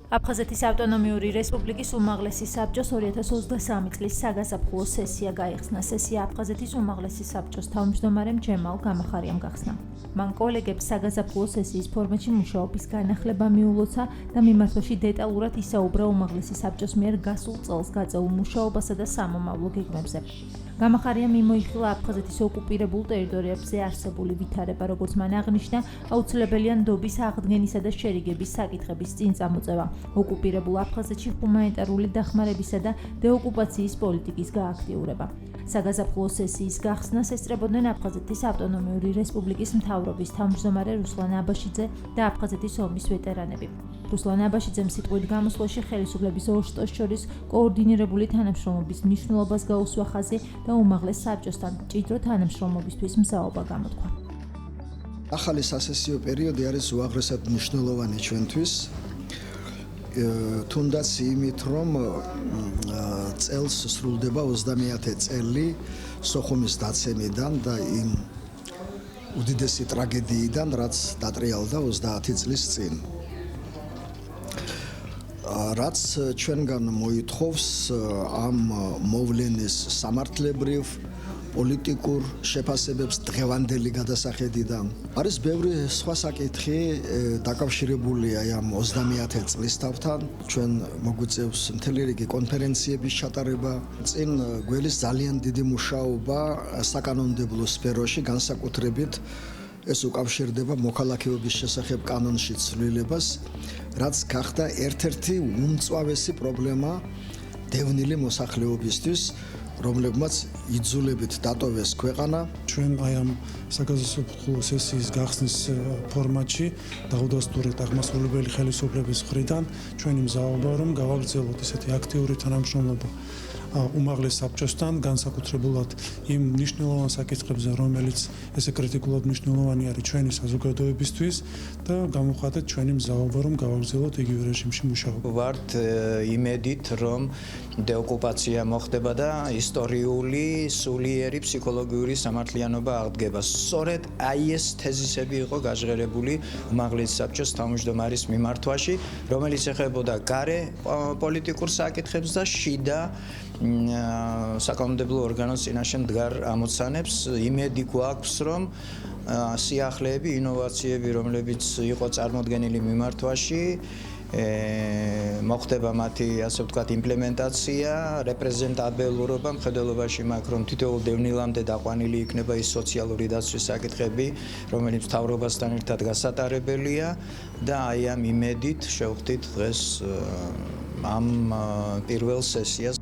აფხაზეთის ავტონომიური რესპუბლიკის უმაღლესი საბჭოს 2023 წლის საგაზაფხულო სესია გაიხსნა. სესია აფხაზეთის უმაღლესი საბჭოს თავმჯდომარემ ჯემალ გამახარიამ გახსნა. მან კოლეგებს საგაზაფხულო სესიის ფორმატში მუშაობის განახლება მიულოცა და მიმართვაში დეტალურად ისაუბრა უმაღლესი საბჭოს მიერ გასულ წელს გაწეულ მუშაობასა და სამომავლო გეგმებზე. გამახარიამ მიმოიხილა აფხაზეთის ოკუპირებულ ტერიტორიებზე არსებული ვითარება, როგორც მან აღნიშნა, აუცილებელია ნდობის აღდგენისა და შერიგების საკითხების წინ წამოწევა. ოკუპირებულ აფხაზეთში ჰუმანიტარული დახმარებისა და დეოკუპაციის პოლიტიკის გააქტიურება. საგაზაფხულო სესიის გახსნას ესწრებოდნენ აფხაზეთის ავტონომიური რესპუბლიკის მთავრობის თავმჯდომარე რუსლან აბაშიძე და აფხაზეთის ომის ვეტერანები. რუსლან აბაშიძემ სიტყვით გამოსვლაში ხელისუფლების ორ შტოს შორის კოორდინირებული თანამშრომლობის მნიშვნელობას გაუსვა ხაზი და უმაღლეს საბჭოსთან მჭიდრო თანამშრომლობისთვის მსაობა გამოთქვა. ახალი სასესიო პერიოდი არის უაღრესად მნიშვნელოვანი ჩვენთვის. თუნდაც იმით, რომ წელს სრულდება 30 წელი სოხუმის დაცემიდან და იმ უდიდესი ტრაგედიიდან, რაც დატრიალდა 30 წლის წინ. რაც ჩვენგან მოითხოვს ამ მოვლენის სამართლებრივ პოლიტიკურ შეფასებებს დღევანდელი გადასახედიდან. არის ბევრი სხვა საკითხი დაკავშირებულია ამ 30 წლის თავთან. ჩვენ მოგვიწევს მთელი რიგი კონფერენციების ჩატარება. წინ გველის ძალიან დიდი მუშაობა საკანონმდებლო სფეროში, განსაკუთრებით ეს უკავშირდება მოქალაქეობის შესახებ კანონში ცვლილებას, რაც გახდა ერთ-ერთი უმწვავესი პრობლემა დევნილი მოსახლეობისთვის, რომლებმაც იძულებით დატოვეს ქვეყანა. ჩვენ აი ამ საგაზაფხულო სესიის გახსნის ფორმატში დაუდასტურეთ აღმასრულებელი ხელისუფლების მხრიდან ჩვენი მზაობა, რომ გავაგრძელოთ ესეთი აქტიური თანამშრომლობა უმაღლეს საბჭოსთან, განსაკუთრებულად იმ მნიშვნელოვან საკითხებზე, რომელიც ესე კრიტიკულად მნიშვნელოვანი არის ჩვენი საზოგადოებისთვის და გამოვხატეთ ჩვენი მზაობა, რომ გავაგრძელოთ იგივე რეჟიმში მუშაობა. ვართ იმედით, რომ დეოკუპაცია მოხდება და ისტორიული, სულიერი ფსიქოლოგიური სამართლიანობა აღდგება. სწორედ აი ეს თეზისები იყო გაჟღერებული უმაღლეს საბჭოს თავმჯდომარის მიმართვაში, რომელიც ეხებოდა გარე პოლიტიკურ საკითხებს და შიდა საკანონმდებლო ორგანოს წინაშე მდგარ ამოცანებს. იმედი გვაქვს, რომ სიახლეები, ინოვაციები, რომლებიც იყო წარმოდგენილი მიმართვაში, მოხდება მათი, ასე ვთქვათ, იმპლემენტაცია, რეპრეზენტაბელურობა, მხედველობაში მაქვს, რომ თითოეულ დევნილამდე დაყვანილი იქნება ის სოციალური დაცვის საკითხები, რომელიც მთავრობასთან ერთად გასატარებელია და აი ამ იმედით შევხვდით დღეს ამ პირველ სესიას.